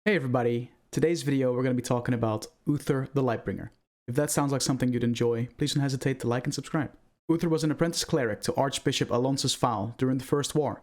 Hey everybody, today's video we're going to be talking about Uther the Lightbringer. If that sounds like something you'd enjoy, please don't hesitate to like and subscribe. Uther was an apprentice cleric to Archbishop Alonsus Fowl during the First War.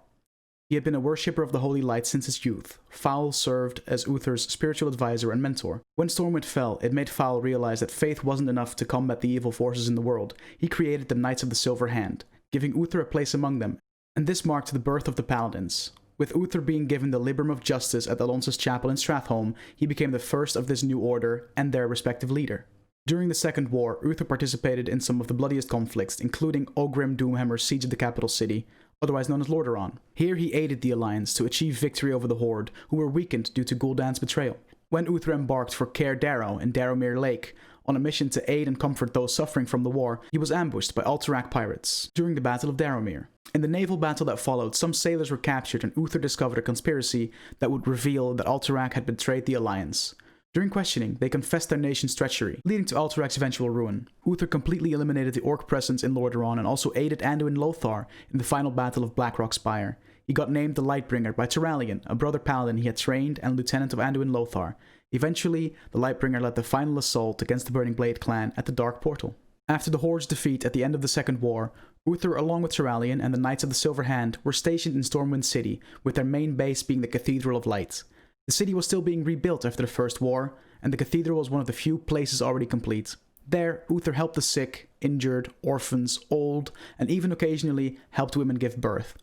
He had been a worshipper of the Holy Light since his youth. Fowl served as Uther's spiritual advisor and mentor. When Stormwind fell, it made Fowl realize that faith wasn't enough to combat the evil forces in the world. He created the Knights of the Silver Hand, giving Uther a place among them, and this marked the birth of the paladins. With Uther being given the Librum of Justice at Alonsus Chapel in Stratholme, he became the first of this new order and their respective leader. During the Second War, Uther participated in some of the bloodiest conflicts, including Ogrim Doomhammer's siege of the capital city, otherwise known as Lordaeron. Here he aided the Alliance to achieve victory over the Horde, who were weakened due to Gul'dan's betrayal. When Uther embarked for Caer Darrow in Darrowmere Lake, on a mission to aid and comfort those suffering from the war, he was ambushed by Alterac pirates during the Battle of Darrowmere. In the naval battle that followed, some sailors were captured and Uther discovered a conspiracy that would reveal that Alterac had betrayed the Alliance. During questioning, they confessed their nation's treachery, leading to Alterac's eventual ruin. Uther completely eliminated the Orc presence in Lordaeron and also aided Anduin Lothar in the final battle of Blackrock Spire. He got named the Lightbringer by Turalyon, a brother paladin he had trained and lieutenant of Anduin Lothar. Eventually, the Lightbringer led the final assault against the Burning Blade clan at the Dark Portal. After the Horde's defeat at the end of the Second War, Uther, along with Turalyon and the Knights of the Silver Hand, were stationed in Stormwind City, with their main base being the Cathedral of Light. The city was still being rebuilt after the First War, and the cathedral was one of the few places already complete. There, Uther helped the sick, injured, orphans, old, and even occasionally helped women give birth.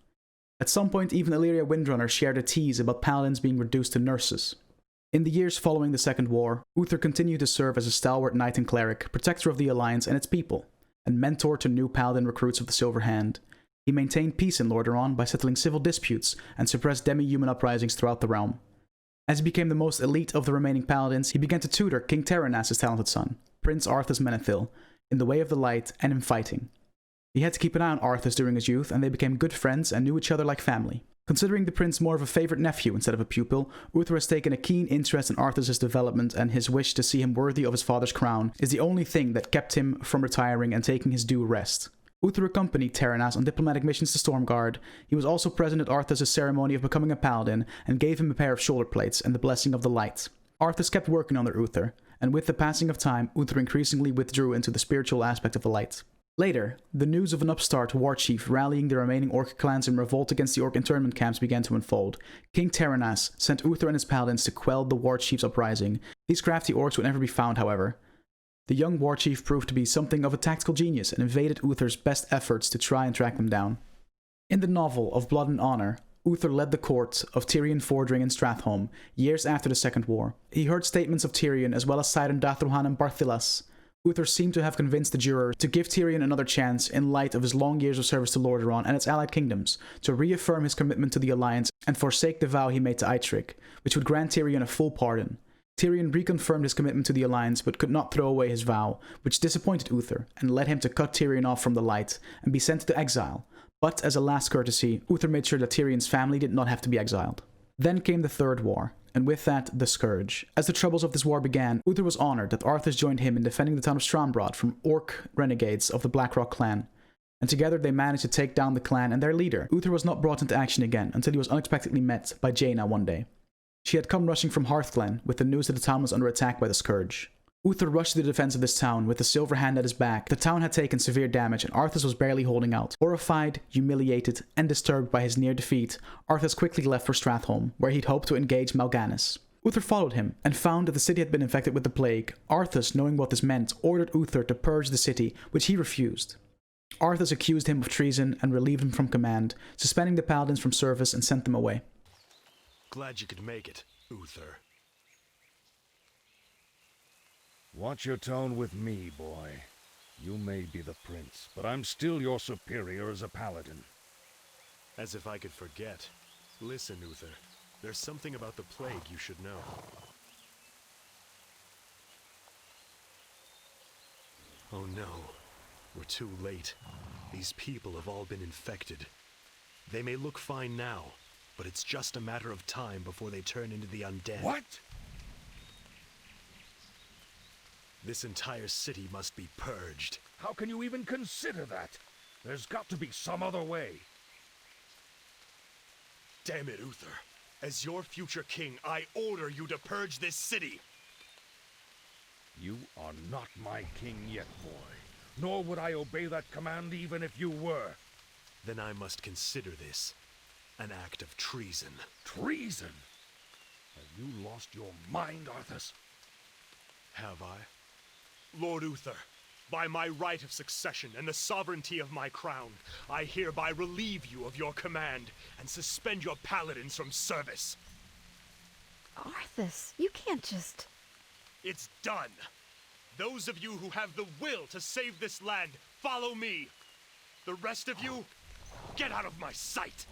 At some point, even Illyria Windrunner shared a tease about paladins being reduced to nurses. In the years following the Second War, Uther continued to serve as a stalwart knight and cleric, protector of the Alliance and its people, and mentor to new paladin recruits of the Silver Hand. He maintained peace in Lordaeron by settling civil disputes and suppressed demi-human uprisings throughout the realm. As he became the most elite of the remaining paladins, he began to tutor King Terenas' talented son, Prince Arthas Menethil, in the way of the light and in fighting. He had to keep an eye on Arthas during his youth, and they became good friends and knew each other like family. Considering the prince more of a favorite nephew instead of a pupil, Uther has taken a keen interest in Arthas' development, and his wish to see him worthy of his father's crown is the only thing that kept him from retiring and taking his due rest. Uther accompanied Terenas on diplomatic missions to Stormguard. He was also present at Arthas' ceremony of becoming a paladin and gave him a pair of shoulder plates and the blessing of the light. Arthas kept working under Uther, and with the passing of time, Uther increasingly withdrew into the spiritual aspect of the light. Later, the news of an upstart war chief rallying the remaining Orc clans in revolt against the Orc internment camps began to unfold. King Terenas sent Uther and his paladins to quell the war chief's uprising. These crafty Orcs would never be found, however. The young war chief proved to be something of a tactical genius and invaded Uther's best efforts to try and track them down. In the novel of Blood and Honor, Uther led the court of Tyrion Fordring in Stratholme, years after the Second War. He heard statements of Tyrion as well as Sidon Dathrohan and Barthilas. Uther seemed to have convinced the juror to give Tyrion another chance in light of his long years of service to Lordaeron and its allied kingdoms, to reaffirm his commitment to the Alliance and forsake the vow he made to Eitric, which would grant Tyrion a full pardon. Tyrion reconfirmed his commitment to the Alliance but could not throw away his vow, which disappointed Uther and led him to cut Tyrion off from the light and be sent to exile. But as a last courtesy, Uther made sure that Tyrion's family did not have to be exiled. Then came the Third War, and with that, the Scourge. As the troubles of this war began, Uther was honored that Arthas joined him in defending the town of Strombrod from Orc renegades of the Blackrock clan, and together they managed to take down the clan and their leader. Uther was not brought into action again until he was unexpectedly met by Jaina one day. She had come rushing from Hearthglen with the news that the town was under attack by the Scourge. Uther rushed to the defense of this town with the Silver Hand at his back. The town had taken severe damage and Arthas was barely holding out. Horrified, humiliated, and disturbed by his near defeat, Arthas quickly left for Stratholme, where he'd hoped to engage Mal'Ganis. Uther followed him and found that the city had been infected with the plague. Arthas, knowing what this meant, ordered Uther to purge the city, which he refused. Arthas accused him of treason and relieved him from command, suspending the paladins from service and sent them away. Glad you could make it, Uther. Watch your tone with me, boy. You may be the prince, but I'm still your superior as a paladin. As if I could forget. Listen, Uther. There's something about the plague you should know. Oh no. We're too late. These people have all been infected. They may look fine now, but it's just a matter of time before they turn into the undead. What? This entire city must be purged. How can you even consider that? There's got to be some other way. Damn it, Uther. As your future king, I order you to purge this city. You are not my king yet, boy. Nor would I obey that command even if you were. Then I must consider this an act of treason. Treason? Have you lost your mind, Arthas? Have I? Lord Uther, by my right of succession and the sovereignty of my crown, I hereby relieve you of your command and suspend your paladins from service. Arthas, you can't just... It's done. Those of you who have the will to save this land, follow me. The rest of you, get out of my sight.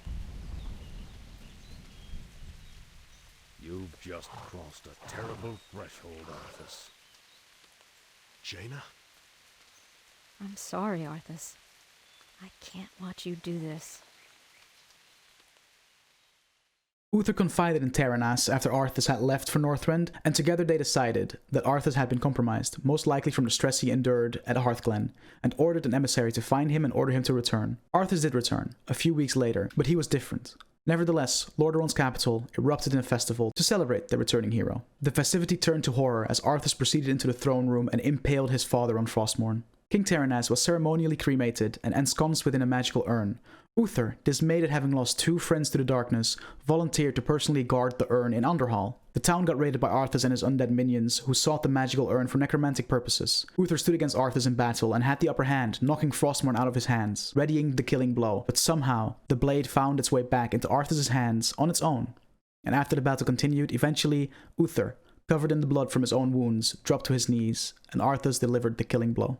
You've just crossed a terrible threshold, Arthas. Jaina? I'm sorry, Arthas. I can't watch you do this. Uther confided in Taranas after Arthas had left for Northrend, and together they decided that Arthas had been compromised, most likely from the stress he endured at Hearthglen, and ordered an emissary to find him and order him to return. Arthas did return, a few weeks later, but he was different. Nevertheless, Lordaeron's capital erupted in a festival to celebrate the returning hero. The festivity turned to horror as Arthas proceeded into the throne room and impaled his father on Frostmourne. King Taranas was ceremonially cremated and ensconced within a magical urn. Uther, dismayed at having lost 2 friends to the darkness, volunteered to personally guard the urn in Underhall. The town got raided by Arthas and his undead minions, who sought the magical urn for necromantic purposes. Uther stood against Arthas in battle and had the upper hand, knocking Frostmourne out of his hands, readying the killing blow. But somehow, the blade found its way back into Arthas' hands on its own. And after the battle continued, eventually, Uther, covered in the blood from his own wounds, dropped to his knees, and Arthas delivered the killing blow.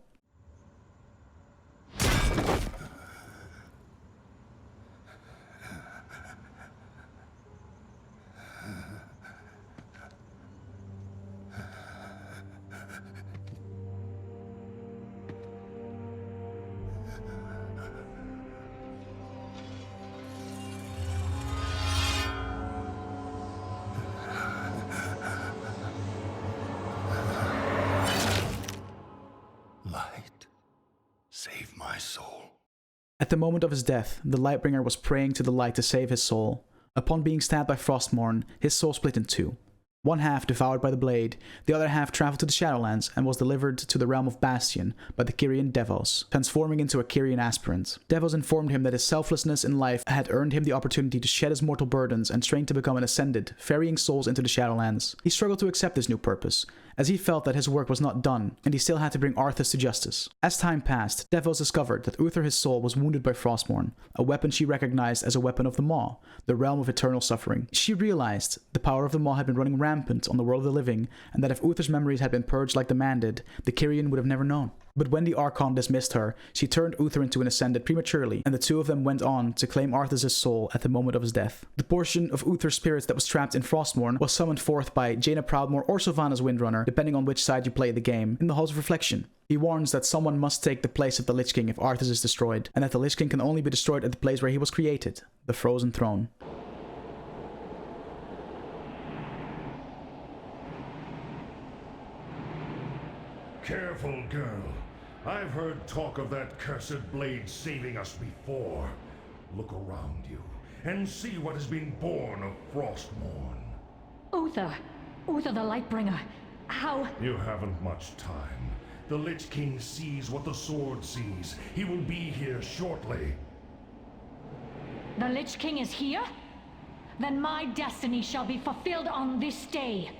Save my soul. At the moment of his death, the Lightbringer was praying to the light to save his soul. Upon being stabbed by Frostmourne, his soul split in 2. One half devoured by the blade, the other half traveled to the Shadowlands and was delivered to the realm of Bastion by the Kyrian Devos, transforming into a Kyrian aspirant. Devos informed him that his selflessness in life had earned him the opportunity to shed his mortal burdens and train to become an Ascended, ferrying souls into the Shadowlands. He struggled to accept this new purpose, as he felt that his work was not done, and he still had to bring Arthas to justice. As time passed, Devos discovered that Uther his soul was wounded by Frostmourne, a weapon she recognized as a weapon of the Maw, the realm of eternal suffering. She realized the power of the Maw had been running rampant on the world of the living, and that if Uther's memories had been purged like demanded, the Kyrian would have never known. But when the Archon dismissed her, she turned Uther into an Ascended prematurely, and the two of them went on to claim Arthas' soul at the moment of his death. The portion of Uther's spirit that was trapped in Frostmourne was summoned forth by Jaina Proudmoore or Sylvanas Windrunner, depending on which side you play the game, in the Halls of Reflection. He warns that someone must take the place of the Lich King if Arthas is destroyed, and that the Lich King can only be destroyed at the place where he was created, the Frozen Throne. Careful, girl. I've heard talk of that cursed blade saving us before. Look around you and see what has been born of Frostmourne. Uther the Lightbringer. How? You haven't much time. The Lich King sees what the sword sees. He will be here shortly. The Lich King is here? Then my destiny shall be fulfilled on this day.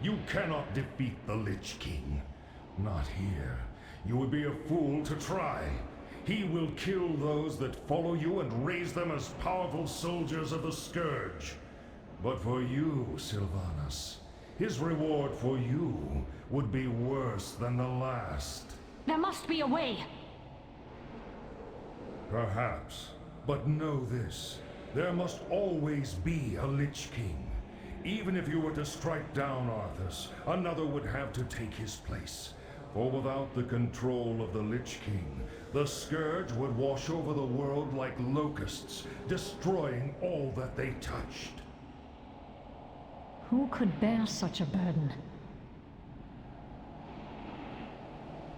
You cannot defeat the Lich King. Not here. You would be a fool to try. He will kill those that follow you and raise them as powerful soldiers of the Scourge. But for you, Sylvanas, his reward for you would be worse than the last. There must be a way. Perhaps. But know this. There must always be a Lich King. Even if you were to strike down Arthas, another would have to take his place. For without the control of the Lich King, the Scourge would wash over the world like locusts, destroying all that they touched. Who could bear such a burden?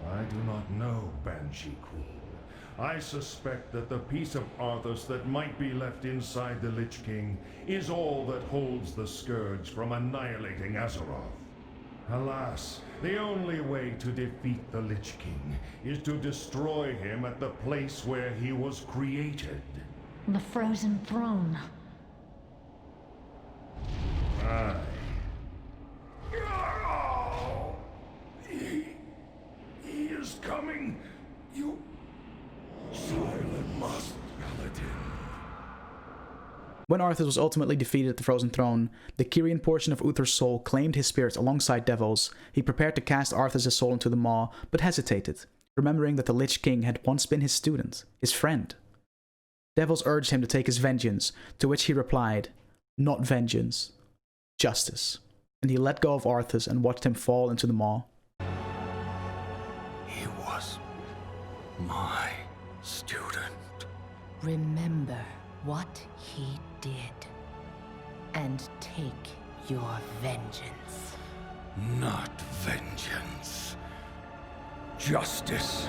I do not know, Banshee Queen. I suspect that the piece of Arthas that might be left inside the Lich King is all that holds the Scourge from annihilating Azeroth. Alas, the only way to defeat the Lich King is to destroy him at the place where he was created. The Frozen Throne. Aye. He is coming. You... Silent must, paladin. When Arthas was ultimately defeated at the Frozen Throne, the Kyrian portion of Uther's soul claimed his spirit alongside devils. He prepared to cast Arthas' soul into the maw, but hesitated, remembering that the Lich King had once been his student, his friend. Devils urged him to take his vengeance, to which he replied, "Not vengeance, justice." And he let go of Arthas and watched him fall into the maw. He was my student. Remember what he did, and take your vengeance. Not vengeance. Justice.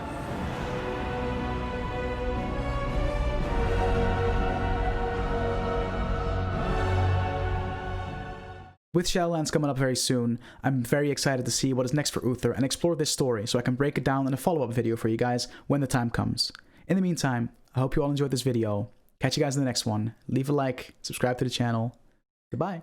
With Shadowlands coming up very soon, I'm very excited to see what is next for Uther and explore this story so I can break it down in a follow-up video for you guys when the time comes. In the meantime, I hope you all enjoyed this video. Catch you guys in the next one. Leave a like, subscribe to the channel. Goodbye.